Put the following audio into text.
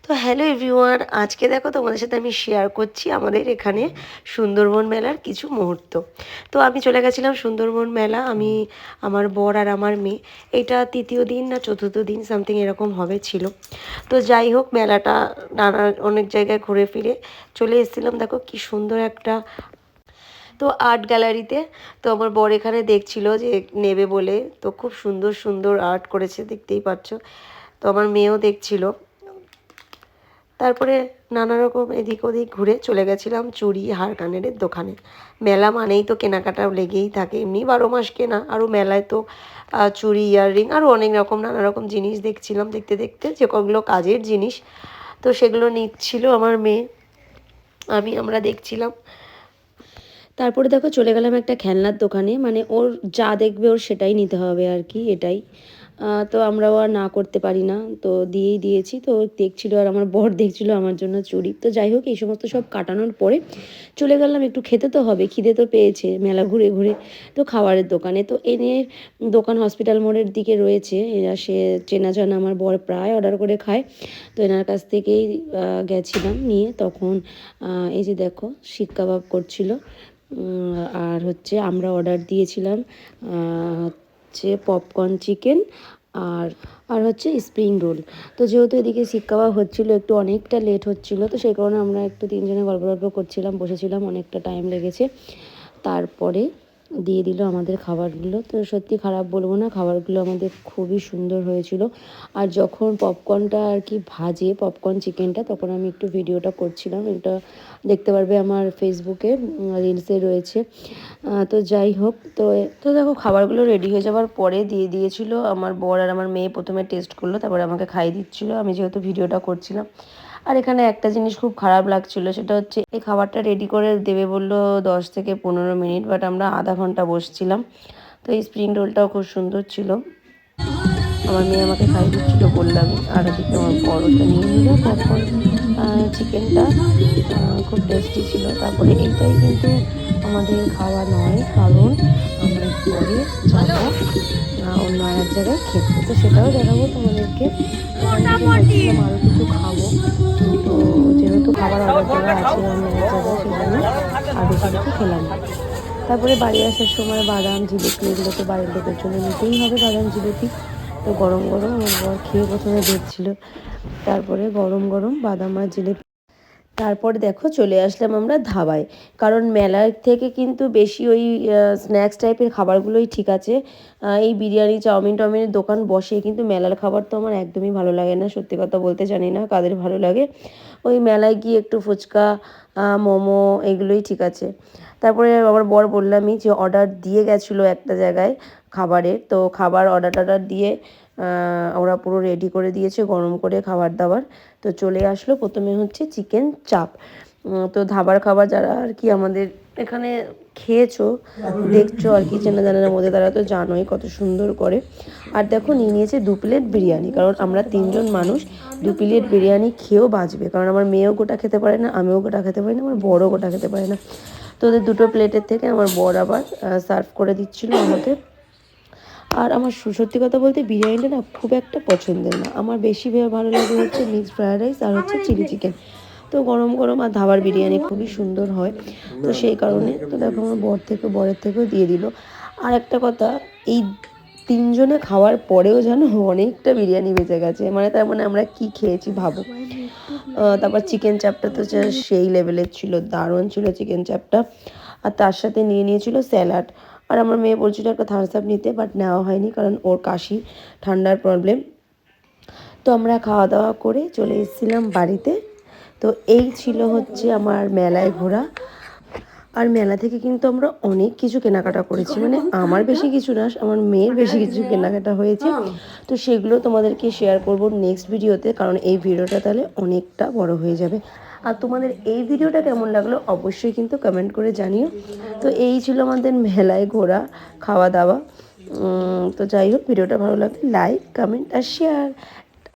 তো hello everyone, আজকে দেখো তোমাদের সাথে আমি শেয়ার করছি আমাদের এখানে সুন্দরবন মেলার কিছু মুহূর্ত। তো আমি চলে গেছিলাম সুন্দরবন মেলা, আমি আমার বর আর আমার মেয়ে। এটা তৃতীয় দিন না চতুর্থ দিন সামথিং এরকম হবে ছিল। তো যাই হোক, মেলাটা নানা অনেক জায়গায় ঘুরে ফিরে চলে এসেছিলাম। দেখো কি সুন্দর একটা তো আর্ট গ্যালারিতে। তো আমার বর এখানে দেখছিল যে নেবে বলে, তো খুব সুন্দর সুন্দর আর্ট করেছে, দেখতেই পাচ্ছ। তো আমার মেয়েও দেখছিল। তারপরে নানা রকম এদিক ওদিক ঘুরে চলে গেছিলাম চুড়ি হার কানেরের দোকানে। মেলা মানেই তো কেনাকাটা লেগেই থাকে, এমনি 12 মাস কেনা, আরও মেলায় তো চুড়ি, ইয়াররিং, আরও অনেক রকম নানা রকম জিনিস দেখছিলাম। দেখতে দেখতে যে কগুলো কাজের জিনিস, তো সেগুলো নিচ্ছিল আমার মেয়ে, আমরা দেখছিলাম। তারপরে দেখো চলে গেলাম একটা খেলনার দোকানে, মানে ওর যা দেখবে ওর সেটাই নিতে হবে আর কি, এটাই। তো আমরাও আর না করতে পারি না, তো দিয়েই দিয়েছি। তো দেখছিল আর আমার বর দেখছিল আমার জন্য চুড়ি। তো যাই হোক, এই সমস্ত সব কাটানোর পরে চলে গেলাম, একটু খেতে তো হবে, খিদে তো পেয়েছে মেলা ঘুরে ঘুরে। তো খাবারের দোকানে তো এনে দোকান হসপিটাল মোড়ের দিকে রয়েছে, এরা সে চেনা জানা, আমার বর প্রায় অর্ডার করে খায়। তো এনার কাছ থেকেই গেছিলাম নিয়ে। তখন এই যে দেখো শিক কাবাব করছিল, আর হচ্ছে আমরা অর্ডার দিয়েছিলাম হচ্ছে পপকর্ন চিকেন আর আর হচ্ছে স্প্রিং রোল। তো যেহেতু এদিকে শিক কাবাব হচ্ছিলো, একটু অনেকটা লেট হচ্ছিলো, তো সেই কারণে আমরা একটু তিনজনে গল্প গল্প করছিলাম, বসেছিলাম, অনেকটা টাইম লেগেছে। তারপরে দিয়ে দিল আমাদের খাবারগুলো। তো সত্যি খারাপ বলবো না, খাবারগুলো আমাদের খুবই সুন্দর হয়েছিল। আর যখন পপকর্নটা আর কি ভাজে, পপকর্ন চিকেনটা, তখন আমি একটু ভিডিওটা করছিলাম, এটা দেখতে পারবে আমার ফেসবুকে, রিলসে রয়েছে। তো যাই হোক, তো দেখো খাবারগুলো রেডি হয়ে যাওয়ার পরে দিয়ে দিয়েছিল আমার বর, আর আমার মেয়ে প্রথমে টেস্ট করলো, তারপরে আমাকে খাইয়ে দিচ্ছিলো, আমি যেহেতু ভিডিওটা করছিলাম। আর এখানে একটা জিনিস খুব খারাপ লাগছিলো, সেটা হচ্ছে এই খাবারটা রেডি করে দেবে বললো 10 থেকে 15 মিনিট, বাট আমরা আধা ঘন্টা বসছিলাম। তো এই স্প্রিং রোলটাও খুব সুন্দর ছিল, আমার মেয়ে আমাকে খাইয়ে দিচ্ছিলো বললামই। আর ওদিকে আমার বড়টা নিয়ে নিল পপকর্ন চিকেনটা, খুব টেস্টি ছিল। তারপরে এইটাই কিন্তু আমাদের খাওয়া নয়, কারণ আমরা পরে যাবো অন্য এক জায়গায় খেতে, তো সেটাও দেখাবো তোমাদেরকে। এখান থেকে ভাবছিলাম আরও কিছু খাবো, কিন্তু যেহেতু খাবার অর্ডার দেওয়া আছে অন্য এক জায়গায়, সেজন্য আর বেশি কিছু খেলাম না। তারপরে বাড়ি আসার সময় বাদাম জিলিপি, এগুলো তো বাড়ির লোকের জন্য নিতেই হবে, বাদাম জিলিপি। তো গরম গরম আমার বর খেয়ে প্রথমে দেখছিল, তারপরে গরম গরম বাদাম আর জিলিপি। তারপরে দেখো চলে আসলাম আমরা ধাবায়, কারণ মেলার থেকে কিন্তু বেশি ওই স্ন্যাক্স টাইপের খাবারগুলোই ঠিক আছে। এই বিরিয়ানি চাউমিন টাউমিনের দোকান বসে, কিন্তু মেলার খাবার তো আমার একদমই ভালো লাগে না, সত্যি কথা বলতে। জানি না কাদের ভালো লাগে। ওই মেলায় গিয়ে একটু ফুচকা, মোমো, এগুলোই ঠিক আছে। তারপরে আমার বর বললামই যে অর্ডার দিয়ে গেছিলো একটা জায়গায় খাবারের, তো খাবার অর্ডার দিয়ে ওরা পুরো রেডি করে দিয়েছে গরম করে খাবার দাবার। তো চলে আসলো, প্রথমে হচ্ছে চিকেন চাপ। তো ধাবার খাবার যারা আর কি আমাদের এখানে খেয়েছো, দেখছো আর কি, চেনা জানার মধ্যে, তারা তো জানোই কত সুন্দর করে। আর দেখো নিয়ে নিয়েছে 2 প্লেট বিরিয়ানি, কারণ আমরা 3জন মানুষ, 2 প্লেট বিরিয়ানি খেয়েও বাঁচবে, কারণ আমার মেয়েও গোটা খেতে পারে না, আমিও গোটা খেতে পারি না, আমার বড়ও গোটা খেতে পারে না। তো ওদের 2 প্লেটের থেকে আমার বর আবার সার্ভ করে দিচ্ছিলো আমাকে। আর আমার সত্যি কথা বলতে বিরিয়ানিটা না খুব একটা পছন্দের না, আমার বেশি ভালো লাগে হচ্ছে মিক্সড ফ্রায়েড রাইস আর হচ্ছে চিলি চিকেন। তো গরম গরম আর ধাবার বিরিয়ানি খুবই সুন্দর হয়, তো সেই কারণে তো দেখো আমার বরের থেকেও দিয়ে দিল। আর একটা কথা, এই 3জনে খাওয়ার পরেও যেন অনেকটা বিরিয়ানি বেঁচে গেছে, মানে তার মানে আমরা কি খেয়েছি ভাবো। তারপর চিকেন চাপটা তো সেই লেভেলের ছিল, দারুণ ছিল চিকেন চাপটা। আর তার সাথে নিয়ে নিয়েছিল স্যালাড। আর আমার মেয়ে বলছিল একটা থামস আপ নিতে, বাট নেওয়া হয়নি, কারণ ওর কাশি ঠান্ডার প্রবলেম। তো আমরা খাওয়া দাওয়া করে চলে এসেছিলাম বাড়িতে। তো এই ছিল হচ্ছে আমার মেলায় ঘোরা। আর মেলা থেকে কিন্তু আমরা অনেক কিছু কেনাকাটা করেছি, মানে আমার বেশি কিছু না, আমার মেয়ের বেশি কিছু কেনাকাটা হয়েছে। তো সেগুলো তোমাদেরকে শেয়ার করব নেক্সট ভিডিওতে, কারণ এই ভিডিওটা তাহলে অনেকটা বড় হয়ে যাবে। আর তোমাদের এই ভিডিওটা কেমন লাগলো অবশ্যই কিন্তু কমেন্ট করে জানিও। তো এই ছিল আমাদের মেলায় ঘোরা, খাওয়া দাওয়া। তো যাই হোক, ভিডিওটা ভালো লাগলে লাইক, কমেন্ট আর শেয়ার।